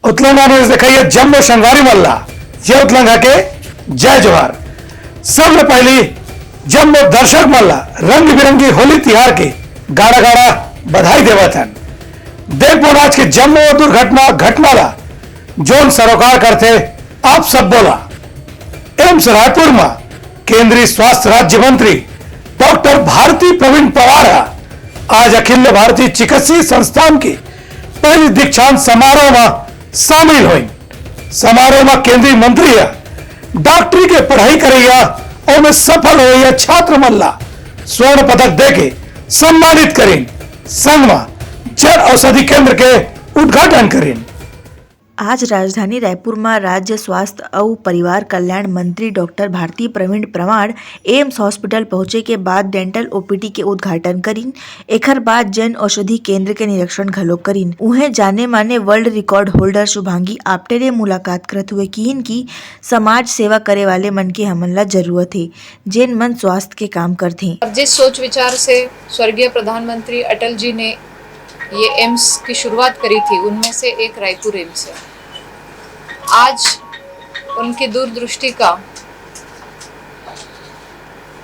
उतलंगा ने दिखाई जम्मू शंगारी मल्ला ये उतलंगा के जय जोहार। सबसे पहली जम्मू दर्शक मल्ला रंग बिरंगी होली तिहार की गाड़ा गाड़ा बधाई देवतन। देखो आज के जम्मू दुर्घटना घटनाला जोन सरोकार करते आप सब बोला। एम्स रायपुर में केंद्रीय स्वास्थ्य राज्य मंत्री डॉक्टर भारती प्रवीण पवार आज अखिल भारतीय चिकित्सीय संस्थान की पहली दीक्षांत समारोह में शामिल हुई। समारोह में केंद्रीय मंत्री डॉक्टरी के पढ़ाई करेगा और में सफल हुई छात्र मल्ला स्वर्ण पदक देके सम्मानित करें। संग में जन औषधि केंद्र के उद्घाटन करें। आज राजधानी रायपुर में राज्य स्वास्थ्य और परिवार कल्याण मंत्री डॉक्टर भारती प्रवीण पवार एम्स हॉस्पिटल पहुंचे के बाद डेंटल ओपीडी के उद्घाटन करीन। एकर बाद जन औषधि केंद्र के निरीक्षण घलो करीन। उन्हें जाने माने world record holder Shubhangi Apte ने मुलाकात करते हुए कहीन की समाज सेवा करे वाले मन की हमन ला जरूरत है जिन मन स्वास्थ्य के काम करते। जिस सोच विचार से स्वर्गीय प्रधानमंत्री अटल जी ने ये एम्स की शुरुआत करी थी उनमें से एक रायपुर एम्स है। आज उनकी दूरदृष्टि का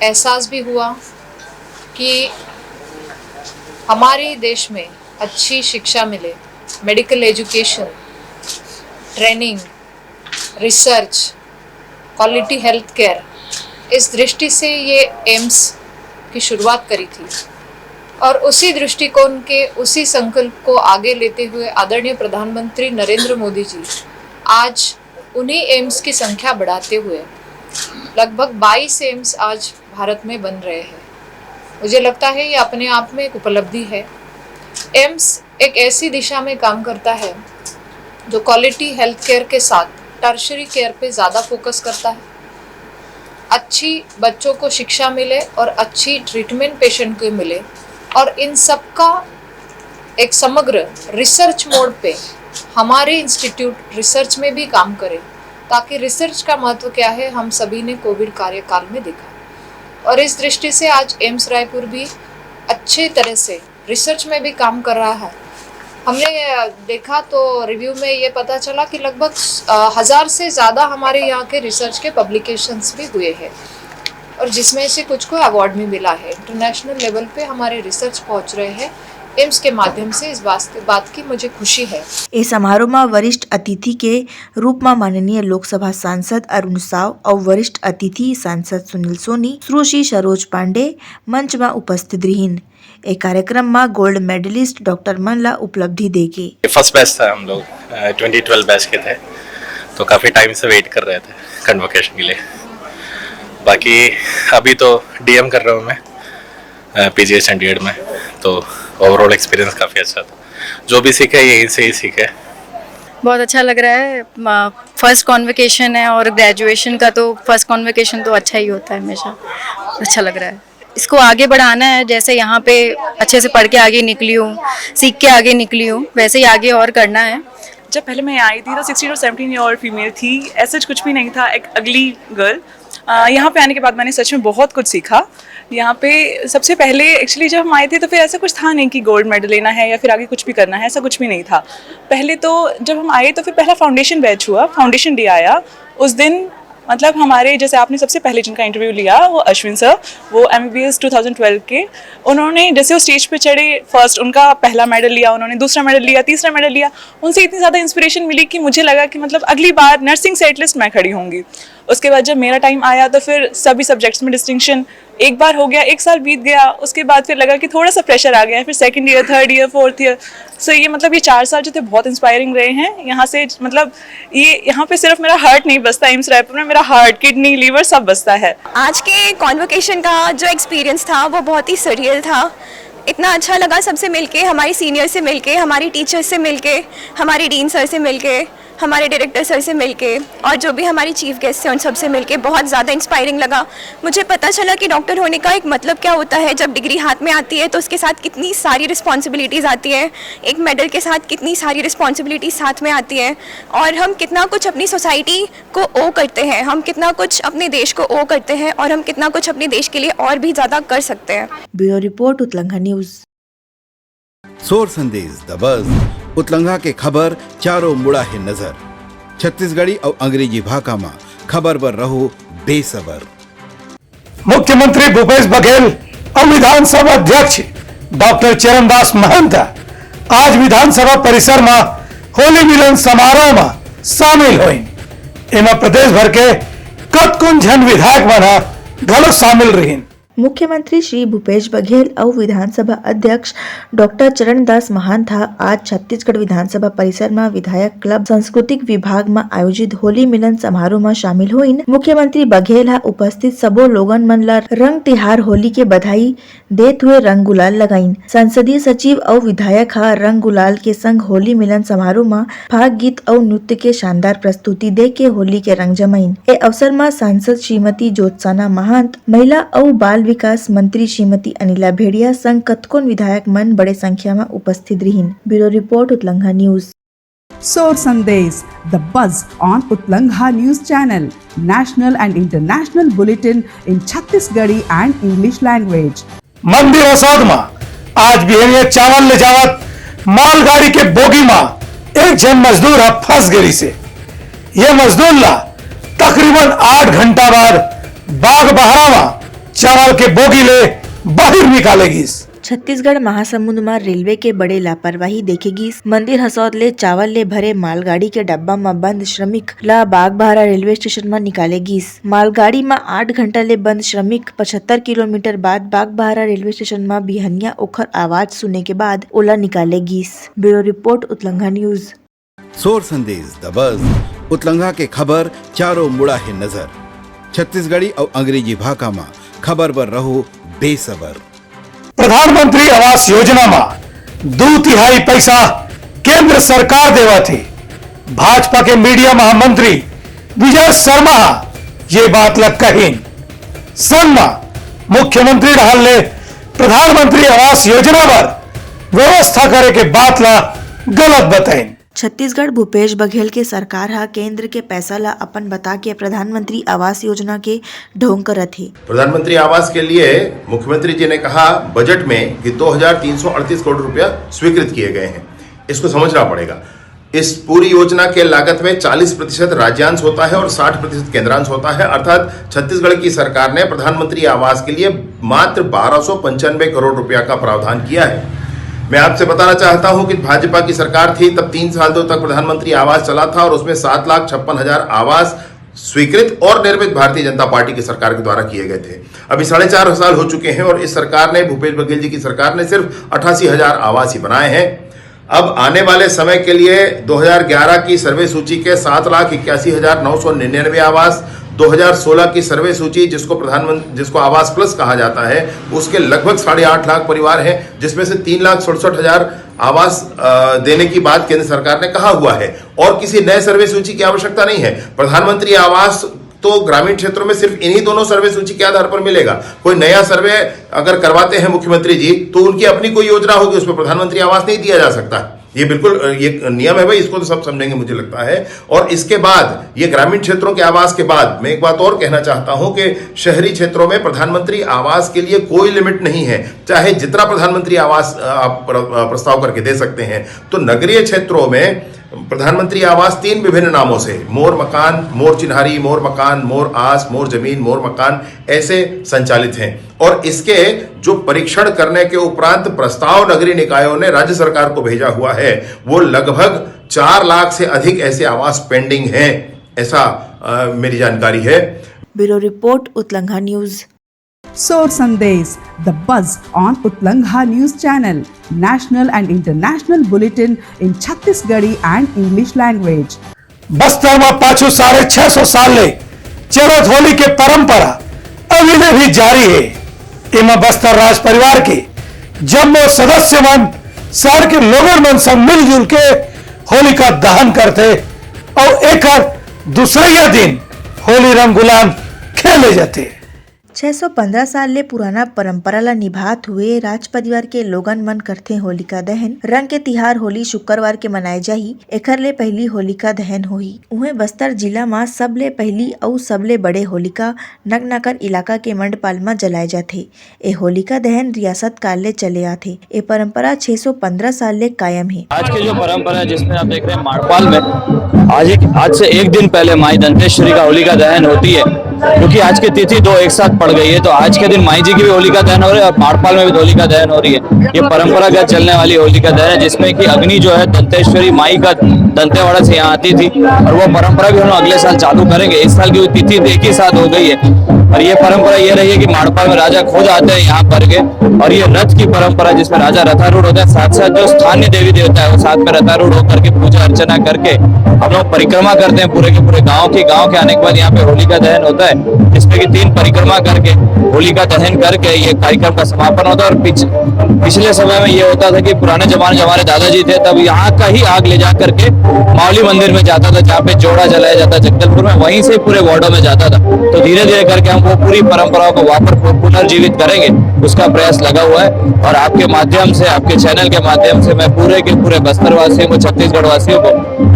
एहसास भी हुआ कि हमारे देश में अच्छी शिक्षा मिले, medical education, training, research, quality health care, इस दृष्टि से ये एम्स की शुरुआत करी थी। और उसी दृष्टिकोण के उसी संकल्प को आगे लेते हुए आदरणीय प्रधानमंत्री नरेंद्र मोदी जी आज उन्हीं एम्स की संख्या बढ़ाते हुए लगभग 22 एम्स आज भारत में बन रहे हैं। मुझे लगता है ये अपने आप में एक उपलब्धि है। एम्स एक ऐसी दिशा में काम करता है जो क्वालिटी हेल्थ केयर के साथ टर्शरी केयर पे ज़्यादा फोकस करता है। अच्छी बच्चों को शिक्षा मिले और अच्छी ट्रीटमेंट पेशेंट को मिले और इन सब का एक समग्र रिसर्च मोड पे हमारे इंस्टीट्यूट रिसर्च में भी काम करे ताकि रिसर्च का महत्व क्या है हम सभी ने कोविड कार्यकाल में देखा। और इस दृष्टि से आज एम्स रायपुर भी अच्छे तरह से रिसर्च में भी काम कर रहा है। हमने देखा तो रिव्यू में ये पता चला कि लगभग 1000 से ज़्यादा हमारे यहाँ के रिसर्च के पब्लिकेशंस भी हुए हैं और जिसमें से कुछ को अवार्ड भी मिला है। इंटरनेशनल लेवल पे हमारे रिसर्च पहुंच रहे हैं एम्स के माध्यम से। इस बात की मुझे खुशी है। इस समारोह में वरिष्ठ अतिथि के रूप में माननीय लोकसभा सांसद अरुण साव और वरिष्ठ अतिथि सांसद सुनील सोनी, सुश्री सरोज पांडे मंच में उपस्थित रहीन। एक कार्यक्रम में गोल्ड मेडलिस्ट डॉक्टर मन ला उपलब्धि देगी। फर्स्ट बैच था, हम लोग 2012 बैच के थे तो काफ़ी टाइम से वेट कर रहे थे कन्वोकेशन के लिए। बाकी अभी तो डीएम कर रहा हूँ मैं पीजीआई चंडीगढ़ में, तो ओवरऑल एक्सपीरियंस काफ़ी अच्छा था। जो भी सीखा यहीं से ही सीखा। बहुत अच्छा लग रहा है। फर्स्ट कॉन्वोकेशन है और ग्रेजुएशन का तो फर्स्ट कॉन्वोकेशन तो अच्छा ही होता है हमेशा। अच्छा लग रहा है। इसको आगे बढ़ाना है। जैसे यहाँ पे अच्छे से पढ़ के आगे निकली हूँ, सीख के आगे निकली हूँ, वैसे ही आगे और करना है। जब पहले मैं आई थी तो 16 और 17 ईयर ओल्ड फीमेल थी, ऐसा कुछ भी नहीं था, एक अगली गर्ल। यहाँ पे आने के बाद मैंने सच में बहुत कुछ सीखा। यहाँ पे सबसे पहले एक्चुअली जब हम आए थे तो फिर ऐसा कुछ था नहीं कि गोल्ड मेडल लेना है या फिर आगे कुछ भी करना है, ऐसा कुछ भी नहीं था। पहले तो जब हम आए तो फिर पहला फाउंडेशन बैच हुआ, फाउंडेशन डे आया। उस दिन मतलब हमारे जैसे आपने सबसे पहले जिनका इंटरव्यू लिया वो अश्विन सर, वो MBBS 2012 के, उन्होंने जैसे वो स्टेज पे चढ़े, फर्स्ट उनका पहला मेडल लिया, उन्होंने दूसरा मेडल लिया, तीसरा मेडल लिया। उनसे इतनी ज़्यादा इंस्पिरेशन मिली कि मुझे लगा कि मतलब अगली बार नर्सिंग से एटलीस्ट मैं खड़ी होंगी। उसके बाद जब मेरा टाइम आया तो फिर सभी सब्जेक्ट्स में डिस्टिंक्शन एक बार हो गया, एक साल बीत गया। उसके बाद फिर लगा कि थोड़ा सा प्रेशर आ गया, फिर second year, third year, fourth year. So ये मतलब ये 4 साल जो थे बहुत इंस्पायरिंग रहे हैं। यहाँ से मतलब ये यहाँ पे सिर्फ मेरा हार्ट नहीं बसता, एम्स रायपुर में मेरा हार्ट, किडनी, लीवर सब बसता है। आज के कॉन्वोकेशन का जो एक्सपीरियंस था वो बहुत ही सरियल था। इतना अच्छा लगा सबसे मिलके, हमारी सीनियर से मिलके, हमारी टीचर से मिलके, हमारे डीन सर से मिलके, हमारे डायरेक्टर सर से मिलके और जो भी हमारी चीफ गेस्ट थे उन सब से मिलके बहुत ज़्यादा इंस्पायरिंग लगा। मुझे पता चला कि डॉक्टर होने का एक मतलब क्या होता है। जब डिग्री हाथ में आती है तो उसके साथ कितनी सारी रिस्पॉन्सिबिलिटीज़ आती है, एक मेडल के साथ कितनी सारी रिस्पॉन्सिबिलिटीज साथ में आती है और हम कितना कुछ अपनी सोसाइटी को ओ करते हैं, हम कितना कुछ अपने देश को ओ करते हैं और हम कितना कुछ अपने देश के लिए और भी ज़्यादा कर सकते हैं। ब्यूरो रिपोर्ट उत्तलंघा news. Sor Sandesh the buzz उतलंघा के खबर चारों मुड़ा है नजर। छत्तीसगढ़ी और अंग्रेजी भाषा में खबर पर रहो बेसबर। मुख्यमंत्री भूपेश बघेल और विधानसभा अध्यक्ष डॉक्टर चरणदास महंत आज विधानसभा परिसर में होली मिलन समारोह में शामिल हुई। इनमें प्रदेश भर के कतकुन जन विधायक बना घलो शामिल रही। मुख्यमंत्री श्री भूपेश बघेल और विधानसभा अध्यक्ष डॉक्टर चरणदास महंता आज छत्तीसगढ़ विधानसभा परिसर में विधायक क्लब सांस्कृतिक विभाग में आयोजित होली मिलन समारोह में शामिल हुई। मुख्यमंत्री बघेल हा उपस्थित सबो लोगन मन ला रंग तिहार होली के बधाई देते हुए रंग गुलाल लगाइन। संसदीय सचिव और विधायक हा रंग गुलाल के संग होली मिलन समारोह में फाग गीत और नृत्य के शानदार प्रस्तुति दे के होली के रंग जमाइन। ए अवसर में सांसद श्रीमती ज्योत्सना महंत, महिला और बाल विकास मंत्री श्रीमती अनिला भेड़िया संग कतकोन विधायक मन बड़े संख्या में उपस्थित रहीन। ब्यूरो रिपोर्ट उतलंघा news. Sor Sandesh, the buzz on Utlangha News Channel, national and international bulletin in Chhattisgarhi and English language. मंदिर हसौद में आज बिहनिया चावल ले जावत मालगाड़ी के बोगी में एक जन मजदूर फंस गई से। यह मजदूर ला तकरीबन 8 घंटा बाद बाग बहरावा चावल के बोगी ले बाहर निकालेगी। छत्तीसगढ़ महासमुंद में रेलवे के बड़े लापरवाही देखेगी। मंदिर हसौद ले चावल ले भरे मालगाड़ी के डब्बा में बंद श्रमिक ला बागबाहरा रेलवे स्टेशन में निकालेगी। मालगाड़ी में 8 घंटा ले बंद श्रमिक 75 किलोमीटर बाद बागबाहरा रेलवे स्टेशन में बिहनिया ओखर आवाज सुने के बाद ओला निकालेगी। ब्यूरो रिपोर्ट उतलंघा न्यूज। सोर संदेश द बज़ उतलंघा के खबर चारों मुड़ा है नजर। छत्तीसगढ़ी और अंग्रेजी भाषा में खबर पर रहो बेसबर। प्रधानमंत्री आवास योजना में 2/3 पैसा केंद्र सरकार देवा थी। भाजपा के मीडिया महामंत्री विजय शर्मा ये बात लग कही। संग मुख्यमंत्री रहल ले प्रधानमंत्री आवास योजना पर व्यवस्था करे के बात ला गलत बताई। छत्तीसगढ़ भूपेश बघेल के सरकार हा केंद्र के पैसा ला अपन बता के प्रधानमंत्री आवास योजना के ढोंग करत है। प्रधानमंत्री आवास के लिए मुख्यमंत्री जी ने कहा बजट में कि 2338 करोड़ रुपया स्वीकृत किए गए हैं। इसको समझना पड़ेगा। इस पूरी योजना के लागत में 40% राज्यांश होता है और 60% केंद्रांश होता है। अर्थात छत्तीसगढ़ की सरकार ने प्रधानमंत्री आवास के लिए मात्र 1295 करोड़ रुपया का प्रावधान किया है। मैं आपसे बताना चाहता हूं कि भाजपा की सरकार थी तब 3 साल तक प्रधानमंत्री आवास चला था और उसमें 7,56,000 आवास स्वीकृत और निर्मित भारतीय जनता पार्टी की सरकार के द्वारा किए गए थे। अभी 4.5 साल हो चुके हैं और इस सरकार ने, भूपेश बघेल जी की सरकार ने सिर्फ 88,000 आवास ही बनाए हैं। अब आने वाले समय के लिए 2011 की सर्वे सूची के 7,81,999 आवास, 2016 की सर्वे सूची जिसको आवास प्लस कहा जाता है उसके लगभग 8.5 लाख परिवार हैं, जिसमें से 3,67,000 आवास देने की बात केंद्र सरकार ने कहा हुआ है और किसी नए सर्वे सूची की आवश्यकता नहीं है। प्रधानमंत्री आवास तो ग्रामीण क्षेत्रों में सिर्फ इन्हीं दोनों सर्वे सूची के आधार पर मिलेगा। कोई नया सर्वे अगर करवाते हैं मुख्यमंत्री जी तो उनकी अपनी कोई योजना होगी, उसमें प्रधानमंत्री आवास नहीं दिया जा सकता। ये बिल्कुल ये नियम है भाई, इसको तो सब समझेंगे मुझे लगता है। और इसके बाद ये ग्रामीण क्षेत्रों के आवास के बाद मैं एक बात और कहना चाहता हूं कि शहरी क्षेत्रों में प्रधानमंत्री आवास के लिए कोई लिमिट नहीं है, चाहे जितना प्रधानमंत्री आवास आप प्रस्ताव करके दे सकते हैं। तो नगरीय क्षेत्रों में प्रधानमंत्री आवास 3 विभिन्न नामों से, मोर मकान, मोर चिन्हारी, मोर मकान, मोर आस, मोर जमीन, मोर मकान ऐसे संचालित हैं। और इसके जो परीक्षण करने के उपरांत प्रस्ताव नगरीय निकायों ने राज्य सरकार को भेजा हुआ है, वो लगभग 4 लाख से अधिक ऐसे आवास पेंडिंग हैं, ऐसा मेरी जानकारी है। ब्यूरो रिपोर्ट उतलंघा news. Sor Sandesh, the buzz on Utlangha News Channel, national and international bulletin in Chhattisgarhi and English language. Bastar में पाछू 650 साल ले चरत होली के परंपरा अभी भी जारी है। इनमें बस्तर राज परिवार के जम्मो सदस्य मन शहर के लोगों मन संग मिलजुल के होली का दहन करते और एक दूसरे दिन होली रंग गुलाल खेले जाते। 615 साल ले पुराना परंपरा ला निभात हुए राज परिवार के लोगन मन करथे होलिका दहन। रंग के तिहार होली शुक्रवार के मनाए जाही। एखर ले पहली होलिका दहन होही। उहे बस्तर जिला में सबले पहली अउ सबले बड़े होलिका नगनगर इलाका के मंडपाल में जलाए जाथे। ए होलिका दहन रियासत काल ले चले आथे। ए परंपरा 615 साल ले कायम है। आज की जो परंपरा है जिसमें आप देख रहे हैं माड़पाल में आज से एक दिन पहले माई दंतेश्वरी का होलिका दहन होती है, क्योंकि आज की तिथि दो एक साथ पड़ गई है। तो आज के दिन माई जी की भी होलिका दहन हो रही है और माड़पाल में भी होलिका दहन हो रही है। ये परंपरागत चलने वाली होलिका दहन है जिसमें कि अग्नि जो है दंतेश्वरी माई का दंतेवाड़ा से यहाँ आती थी और वो परंपरा भी हम अगले साल चालू करेंगे। इस साल की तिथि एक ही साथ हो गई है और ये परंपरा ये रही है कि माड़पाल में राजा खुद आते हैं यहाँ पर के, और ये रथ की परंपरा जिसमें राजा रथारूढ़ होता है, साथ साथ जो स्थानीय देवी देवता है वो साथ में रथारूढ़ होकर के पूजा अर्चना करके हम लोग परिक्रमा करते हैं पूरे के पूरे गाँव के आने के बाद यहाँ पे होलिका दहन होता है, जिसमें कि 3 परिक्रमा करके होलिका दहन करके ये कार्यक्रम का समापन होता है। और पिछले समय में ये होता था कि पुराने जमाने हमारे दादाजी थे तब यहाँ का ही आग ले जा करके मावली मंदिर में जाता था, जहाँ पे जोड़ा जलाया जाता जगदलपुर में, वहीं से पूरे वार्डों में जाता था। तो धीरे धीरे करके हम वो पूरी परंपराओं को वापस पुनर्जीवित करेंगे, उसका प्रयास लगा हुआ है। और आपके माध्यम से, आपके चैनल के माध्यम से मैं पूरे के पूरे बस्तर वासियों को, छत्तीसगढ़ वासियों को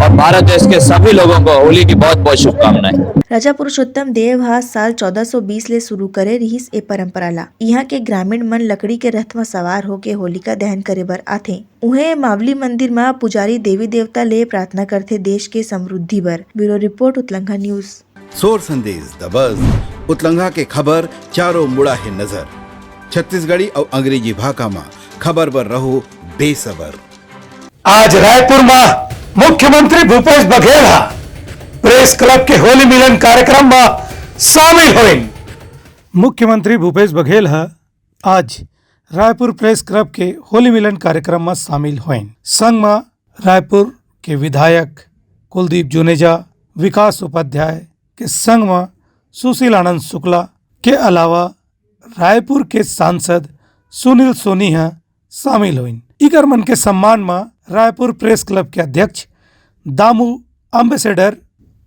और भारत देश के सभी लोगों को होली की बहुत बहुत शुभकामनाएं। राजा पुरुषोत्तम देव हा साल 1420 ले शुरू करे रहिस ए परंपरा ला। यहाँ के ग्रामीण मन लकड़ी के रथ में सवार होके होलिका दहन करे बर आथे। उहे मावली मंदिर में पुजारी देवी देवता ले प्रार्थना करथे देश के समृद्धि बर। ब्यूरो रिपोर्ट उतलंघा न्यूज। सोर संदेश द बज़ उतलंघा के खबर चारों मुड़ा है नजर। छत्तीसगढ़ी और अंग्रेजी भाषा में खबर पर रहो बेसबर। आज रायपुर में मुख्यमंत्री भूपेश बघेल प्रेस क्लब के होली मिलन कार्यक्रम में शामिल हुए। मुख्यमंत्री भूपेश बघेल आज रायपुर प्रेस क्लब के होली मिलन कार्यक्रम में शामिल हुए। संघ में रायपुर के विधायक कुलदीप जुनेजा, विकास उपाध्याय के संघ में सुशील आनंद शुक्ला के अलावा रायपुर के सांसद सुनील सोनी शामिल हुए। इकर मन के सम्मान में रायपुर प्रेस क्लब के अध्यक्ष दामू अम्बेसडर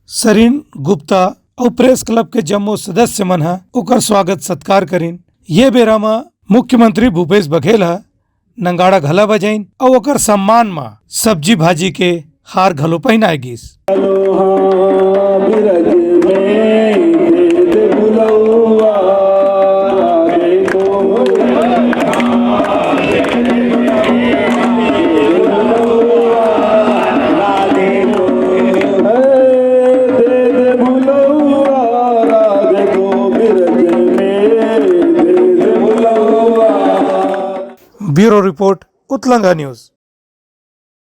सरीन गुप्ता और प्रेस क्लब के जम्मू सदस्य मन ओकर स्वागत सत्कार करीन। ये बेरा में मुख्यमंत्री भूपेश बघेल नंगाड़ा घला बजाइन और ओकर सम्मान में सब्जी भाजी के हार घलो पहनाए गिस। ब्यूरो रिपोर्ट उतलंघा news.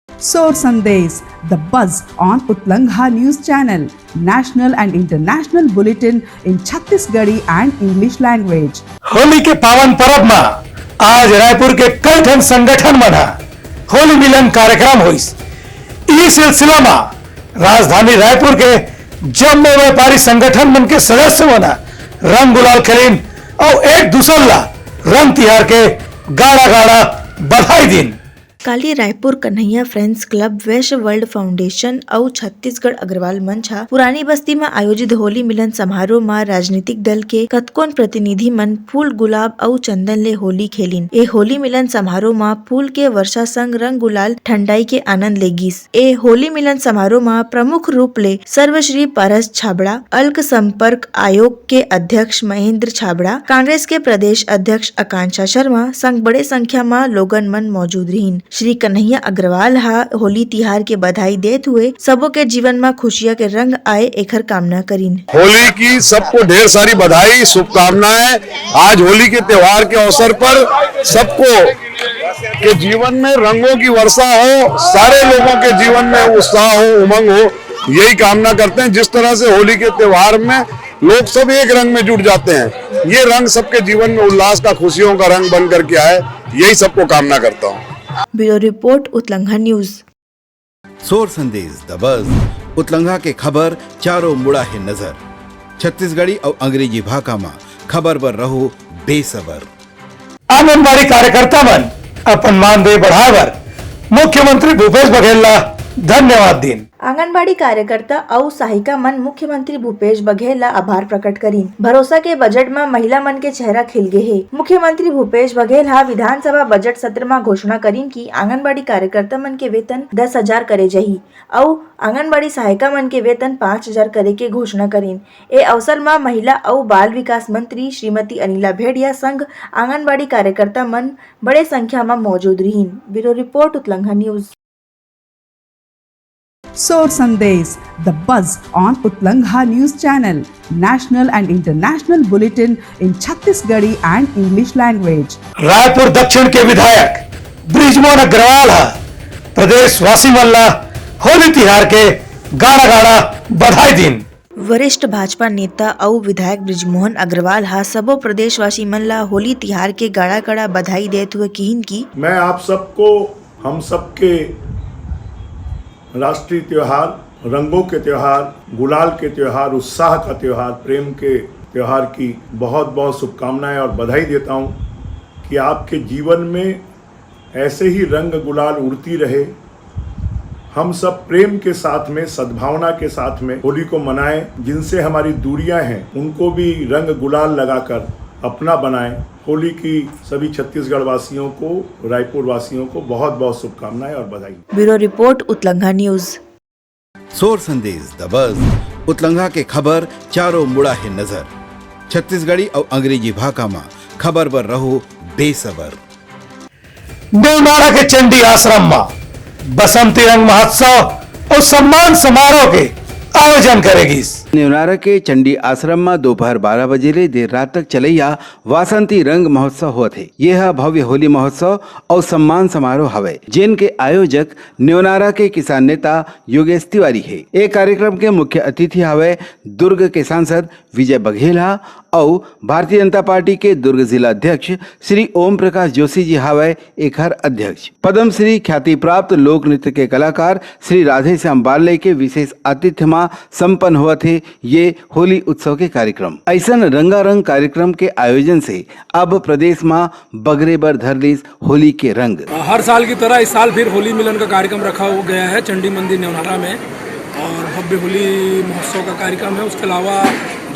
Soar Sandesh, the buzz on Utlangha News Channel, national and international bulletin in Chhattisgarhi and English language. Holi के पावन पर्व में आज रायपुर के कई ठन संगठन मना होली मिलन कार्यक्रम हुई। इस सिलसिला में राजधानी रायपुर के जम्मू व्यापारी संगठन मन के सदस्य मना रंग गुलाल खेलिन और एक दूसरे ला रंग तिहार के गाड़ा गाड़ा बधाई दिन। काली रायपुर कन्हैया फ्रेंड्स क्लब, वैश्य वर्ल्ड फाउंडेशन और छत्तीसगढ़ अग्रवाल मंच पुरानी बस्ती में आयोजित होली मिलन समारोह में राजनीतिक दल के कतकोन प्रतिनिधि मन फूल गुलाब और चंदन ले होली खेलिन। ए होली मिलन समारोह में फूल के वर्षा संग रंग गुलाल ठंडाई के आनंद लेगिस। ए होली मिलन समारोह में प्रमुख रूप ले सर्वश्री पारस छाबड़ा, अल्क संपर्क आयोग के अध्यक्ष महेंद्र छाबड़ा, कांग्रेस के प्रदेश अध्यक्ष आकांक्षा शर्मा संग बड़े संख्या में लोगन मन मौजूद रहीन। श्री कन्हैया अग्रवाल होली तिहार के बधाई देते हुए सबों के जीवन में खुशियां के रंग आए एकर कामना करीन। होली की सबको ढेर सारी बधाई, शुभकामनाएं। आज होली के त्योहार के अवसर पर सबको के जीवन में रंगों की वर्षा हो, सारे लोगों के जीवन में उत्साह हो, उमंग हो, यही कामना करते हैं। जिस तरह से होली के त्योहार में लोग सब एक रंग में जुट जाते हैं, ये रंग सबके जीवन में उल्लास का, खुशियों का रंग बन करके आए, यही सबको कामना करता हूँ। ब्यूरो रिपोर्ट उतलंघा न्यूज। सोर संदेश द बज़ उतलंघा के खबर चारों मुड़ा है नजर। छत्तीसगढ़ी और अंग्रेजी भाषा में खबर पर रहो बेसबर। आंगनबाड़ी कार्यकर्ता मन अपन मानदेय बढ़ावर मुख्यमंत्री भूपेश बघेल धन्यवाद दिन। आंगनबाड़ी कार्यकर्ता और सहायिका मन मुख्यमंत्री भूपेश बघेल ला आभार प्रकट करीन। भरोसा के बजट में महिला मन के चेहरा खिल गए है। मुख्यमंत्री भूपेश बघेल हा विधानसभा बजट सत्र में घोषणा करीन कि आंगनबाड़ी कार्यकर्ता मन के वेतन 10,000 करे जाही और आंगनबाड़ी सहायिका मन के वेतन 5,000 करे के घोषणा करीन। ए अवसर में महिला और बाल विकास मंत्री श्रीमती अनिला भेड़िया संघ आंगनबाड़ी कार्यकर्ता मन बड़े संख्या में मौजूद रहीन। ब्यूरो रिपोर्ट उत्लंघा news. Soar Sandesh, the buzz on Utlangha News Channel, national and international bulletin in Chhattisgarhi and English language. Raipur दक्षिण के विधायक ब्रिजमोहन अग्रवाल प्रदेश वासी मल्ला होली तिहार के गाड़ा गाड़ा बधाई दिन। वरिष्ठ भाजपा नेता और विधायक ब्रिजमोहन अग्रवाल हा सबो प्रदेशवासी मन ला होली तिहार के गाड़ा गाड़ा बधाई देते हुए कहिन की मैं आप सबको हम सबके राष्ट्रीय त्योहार, रंगों के त्योहार, गुलाल के त्योहार, उत्साह का त्योहार, प्रेम के त्योहार की बहुत बहुत शुभकामनाएं और बधाई देता हूं कि आपके जीवन में ऐसे ही रंग गुलाल उड़ती रहे। हम सब प्रेम के साथ में, सद्भावना के साथ में होली को मनाएं। जिनसे हमारी दूरियां हैं उनको भी रंग गुलाल लगाकर अपना बनाएं। होली की सभी छत्तीसगढ़ वासियों को, रायपुर वासियों को बहुत बहुत शुभकामनाएं और बधाई। ब्यूरो रिपोर्ट उत्लंघा न्यूज। सोर संदेश द बज़ उतलंघा के खबर चारों मुड़ा है नजर। छत्तीसगढ़ी और अंग्रेजी भाषा में खबर पर रहो बेसबर। नेवनारा के चंडी आश्रम में बसंती रंग महोत्सव और सम्मान समारोह के आयोजन करेगी। नेवनारा के चंडी आश्रम में दोपहर 12 बजे ले देर रात तक चलैया वासंती रंग महोत्सव हुआ थे। यह भव्य होली महोत्सव और सम्मान समारोह हवे, जिनके आयोजक नेवनारा के किसान नेता योगेश तिवारी है। एक कार्यक्रम के मुख्य अतिथि हवे दुर्ग के सांसद विजय बघेल और भारतीय जनता पार्टी के दुर्ग जिला अध्यक्ष श्री ओम प्रकाश जोशी जी हवे एकर अध्यक्ष। पद्म श्री ख्याति प्राप्त लोक नृत्य के कलाकार श्री राधे श्याम बार्ले के विशेष आतिथ्य में संपन्न हुआ थे ये होली उत्सव के कार्यक्रम। ऐसन रंगारंग कार्यक्रम के आयोजन से अब प्रदेश में बगरे बर धरलीस होली के रंग। हर साल की तरह इस साल फिर होली मिलन का कार्यक्रम रखा गया है चंडी मंदिर नेवनारा में और भव्य होली महोत्सव का कार्यक्रम है। उसके अलावा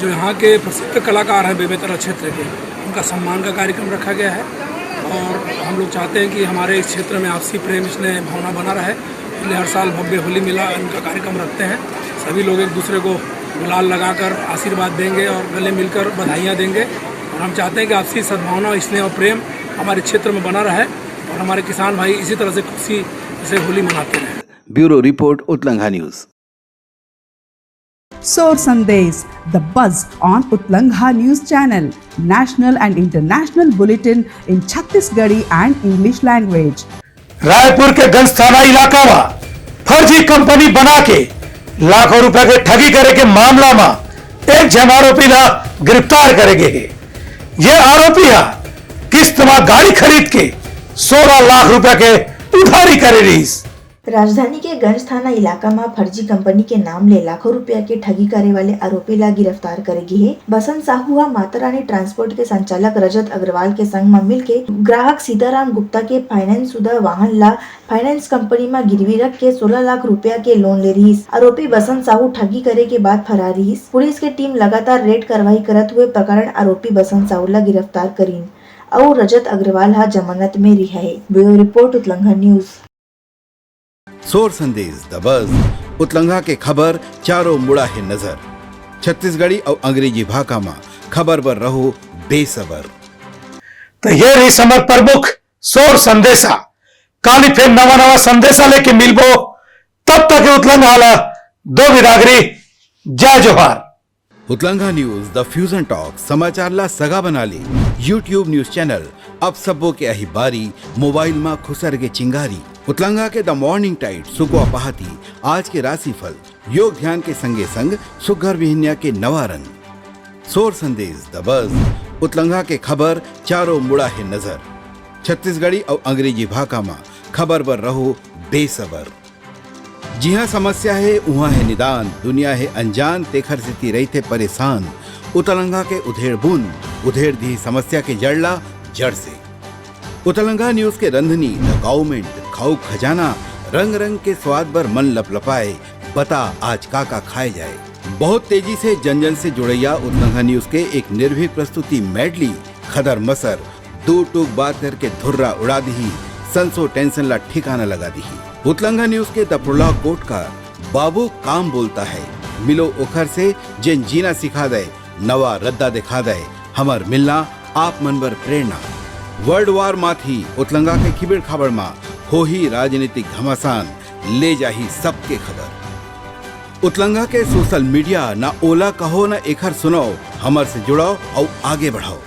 जो यहाँ के प्रसिद्ध कलाकार हैं बेमेतरा क्षेत्र के, उनका सम्मान का कार्यक्रम रखा गया है और हम लोग चाहते हैं कि हमारे इस क्षेत्र में आपसी प्रेम इसमें भावना बना रहे, इसलिए हर साल भव्य होली मिलन का कार्यक्रम रखते हैं। सभी लोग एक दूसरे को गुलाल लगाकर आशीर्वाद देंगे और गले मिलकर बधाइयाँ देंगे और हम चाहते हैं कि आपसी सद्भावना, स्नेह और प्रेम हमारे क्षेत्र में बना रहे और हमारे किसान भाई इसी तरह से खुशी से होली मनाते रहें। ब्यूरो रिपोर्ट उतलंघा news. Soar Sandesh, the buzz on Utlangha News Channel, national and international bulletin in Chhattisgarhi and English language. Raipur के गंज थाना इलाका में फर्जी कंपनी बना के लाखों रुपए के ठगी करे के मामला में एक जन आरोपी ला गिरफ्तार करेगे। ये आरोपी किस्त में गाड़ी खरीद के 16 लाख रुपए के उधारी करे रही। राजधानी के गंज थाना इलाका में फर्जी कंपनी के नाम ले लाखों रुपया के ठगी करे वाले आरोपी ला गिरफ्तार करेगी है। बसंत साहू माता रानी ट्रांसपोर्ट के संचालक रजत अग्रवाल के संग में मिलके ग्राहक सीताराम गुप्ता के फाइनेंस शुदा वाहन ला फाइनेंस कंपनी में गिरवी रख के 16 लाख रुपया के लोन ले रही। आरोपी बसंत साहू ठगी करे के बाद फरार रही। पुलिस के टीम लगातार रेड कार्रवाई करत हुए प्रकरण आरोपी बसंत साहू ला गिरफ्तार करीन और रजत अग्रवाल जमानत में रिहा है। ब्यूरो रिपोर्ट उतलंघा न्यूज। सोर संदेश द बज़ उतलंघा के खबर चारों मुड़ा है नजर। छत्तीसगढ़ी और अंग्रेजी भाषा में खबर पर रहो बेसबर। तो ये रही समर प्रमुख सोर संदेशा। काली फिर नवा नवा संदेशा लेके मिलबो, तब तक उतलंघा ला दो विदागरी। जय जोहार। उतलंघा न्यूज द फ्यूजन टॉक समाचार ला सगा बना ली। यूट्यूब न्यूज चैनल अब सबो के अही बारी मोबाइल में खुसर के चिंगारी। उतलंघा के द मॉर्निंग टाइट सुगवा पहाती आज के राशिफल योग ध्यान के संगे संग सुघर विहिन्या के नवा रंग। सोर संदेश द बज़ उतलंघा के खबर चारों मुड़ा है नजर। छत्तीसगढ़ी और अंग्रेजी भाषा में खबर पर रहो बेसबर। जिहाँ समस्या है वहाँ है निदान, दुनिया है अनजान तेखर से रही थे परेशान। उतलंघा के उधेड़ बुन उधेड़ दी समस्या के जड़ला जड़ से। उतलंघा न्यूज के रंधनी द गवर्नमेंट खाऊ खजाना रंग रंग के स्वाद पर मन लपलपाए, बता आज काका खाए जाए। बहुत तेजी से जन जन से जुड़ैया उतलंघा न्यूज के एक निर्भीक प्रस्तुति मेडली खदर मसर दो टूक बात करके धुर्रा उड़ा दी, संसो टेंशन ला ठिकाना लगा दी। उतलंघा न्यूज के तपुरला कोट का बाबू काम बोलता है, मिलो उखर से जिन जीना सिखा दे, नवा रद्दा दिखा दे, हमर मिलना आप मन बर प्रेरणा। वर्ल्ड वार माथी उतलंगा के खिबड़ खबर मा हो ही राजनीतिक घमासान, ले जाही सबके खबर। उतलंगा के सोशल मीडिया ना ओला कहो ना एखर सुनो, हमर से जुड़ो और आगे बढ़ाओ।